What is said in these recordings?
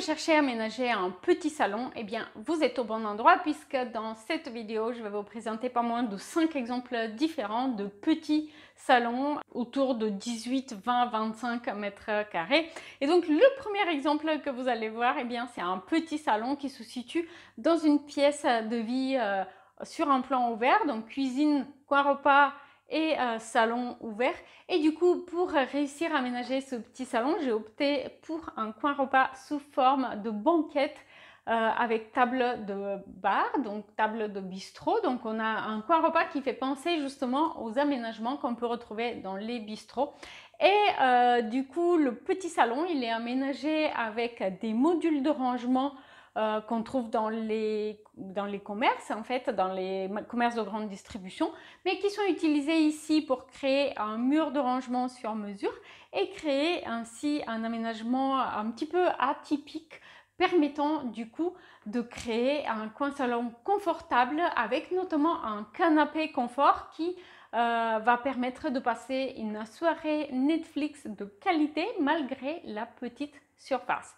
vous cherchez à aménager un petit salon, eh bien vous êtes au bon endroit puisque dans cette vidéo, je vais vous présenter pas moins de 5 exemples différents de petits salons autour de 18, 20, 25 mètres carrés. Et donc le premier exemple que vous allez voir, eh bien c'est un petit salon qui se situe dans une pièce de vie sur un plan ouvert, donc cuisine, coin repas et salon ouvert. Et du coup, pour réussir à aménager ce petit salon, j'ai opté pour un coin repas sous forme de banquette avec table de bar, donc table de bistrot. Donc on a un coin repas qui fait penser justement aux aménagements qu'on peut retrouver dans les bistrots. Et du coup, le petit salon, il est aménagé avec des modules de rangement qu'on trouve dans les commerces, en fait, dans les commerces de grande distribution, mais qui sont utilisés ici pour créer un mur de rangement sur mesure et créer ainsi un aménagement un petit peu atypique, permettant du coup de créer un coin salon confortable avec notamment un canapé confort qui va permettre de passer une soirée Netflix de qualité malgré la petite surface.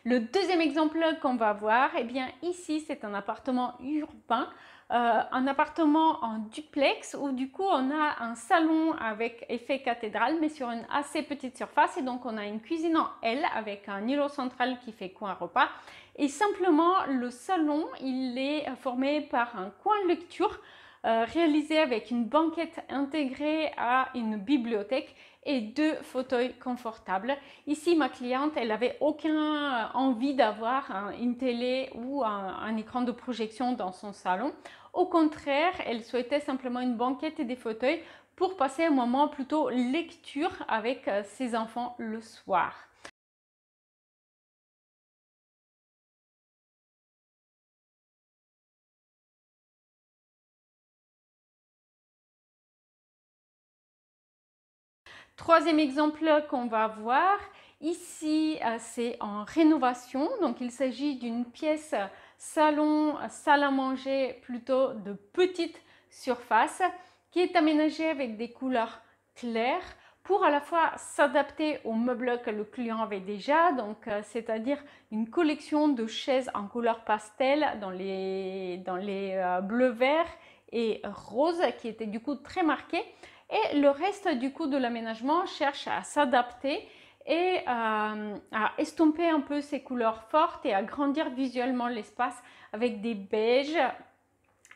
Le deuxième exemple qu'on va voir, eh bien ici c'est un appartement urbain, un appartement en duplex où du coup on a un salon avec effet cathédrale mais sur une assez petite surface, et donc on a une cuisine en L avec un îlot central qui fait coin repas, et simplement le salon il est formé par un coin lecture réalisé avec une banquette intégrée à une bibliothèque et 2 fauteuils confortables. Ici, ma cliente, elle n'avait aucun envie d'avoir une télé ou un écran de projection dans son salon. Au contraire, elle souhaitait simplement une banquette et des fauteuils pour passer un moment plutôt lecture avec ses enfants le soir. Troisième exemple qu'on va voir, ici c'est en rénovation, donc il s'agit d'une pièce salon, salle à manger plutôt de petite surface qui est aménagée avec des couleurs claires pour à la fois s'adapter aux meubles que le client avait déjà, donc c'est-à-dire une collection de chaises en couleur pastel dans les bleus, verts et roses qui étaient du coup très marqués. Et le reste du coup de l'aménagement cherche à s'adapter et à estomper un peu ces couleurs fortes et à grandir visuellement l'espace avec des beiges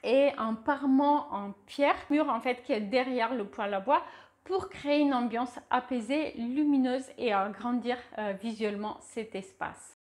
et un parement en pierre, mur en fait qui est derrière le poêle à bois, pour créer une ambiance apaisée, lumineuse et agrandir visuellement cet espace.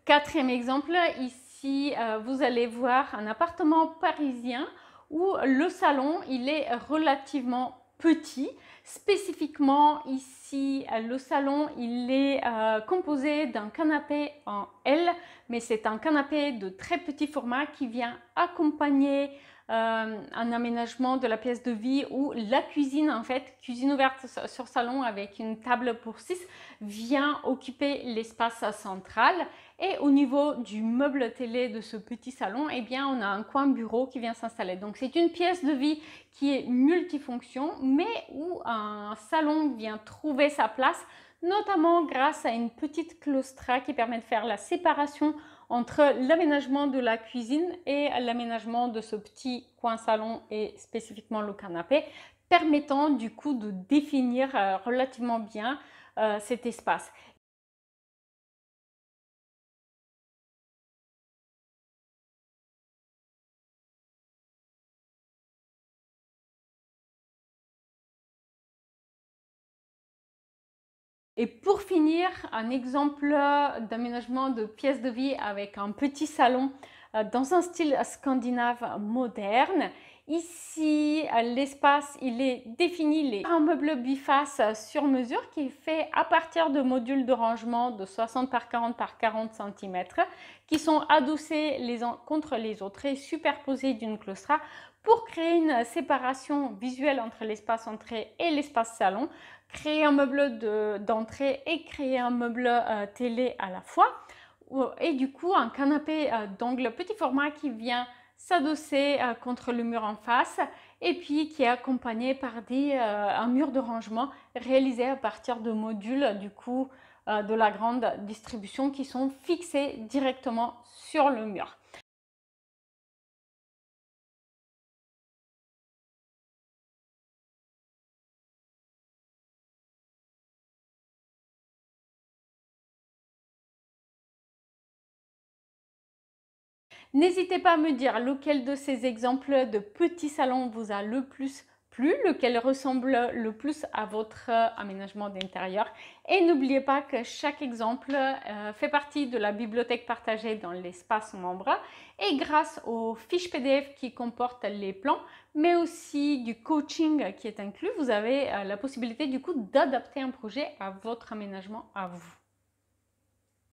Quatrième exemple, ici vous allez voir un appartement parisien où le salon il est relativement petit. Spécifiquement ici, le salon il est composé d'un canapé en L, mais c'est un canapé de très petit format qui vient accompagner un aménagement de la pièce de vie où la cuisine, en fait, cuisine ouverte sur salon avec une table pour 6, vient occuper l'espace central. Et au niveau du meuble télé de ce petit salon, eh bien, on a un coin bureau qui vient s'installer. Donc, c'est une pièce de vie qui est multifonction, mais où un salon vient trouver sa place, notamment grâce à une petite claustra qui permet de faire la séparation entre l'aménagement de la cuisine et l'aménagement de ce petit coin salon et spécifiquement le canapé, permettant du coup de définir relativement bien cet espace. Et pour finir, un exemple d'aménagement de pièces de vie avec un petit salon dans un style scandinave moderne. Ici, l'espace, il est défini, il est un meuble biface sur mesure qui est fait à partir de modules de rangement de 60 par 40 par 40 cm qui sont adossés les uns contre les autres et superposés d'une claustra pour créer une séparation visuelle entre l'espace entrée et l'espace salon, créer un meuble d'entrée et créer un meuble télé à la fois. Et du coup, un canapé d'angle petit format qui vient s'adosser contre le mur en face et puis qui est accompagné par un mur de rangement réalisé à partir de modules du coup de la grande distribution qui sont fixés directement sur le mur. N'hésitez pas à me dire lequel de ces exemples de petits salons vous a le plus plu, lequel ressemble le plus à votre aménagement d'intérieur. Et n'oubliez pas que chaque exemple fait partie de la bibliothèque partagée dans l'espace membre. Et grâce aux fiches PDF qui comportent les plans, mais aussi du coaching qui est inclus, vous avez la possibilité du coup d'adapter un projet à votre aménagement à vous.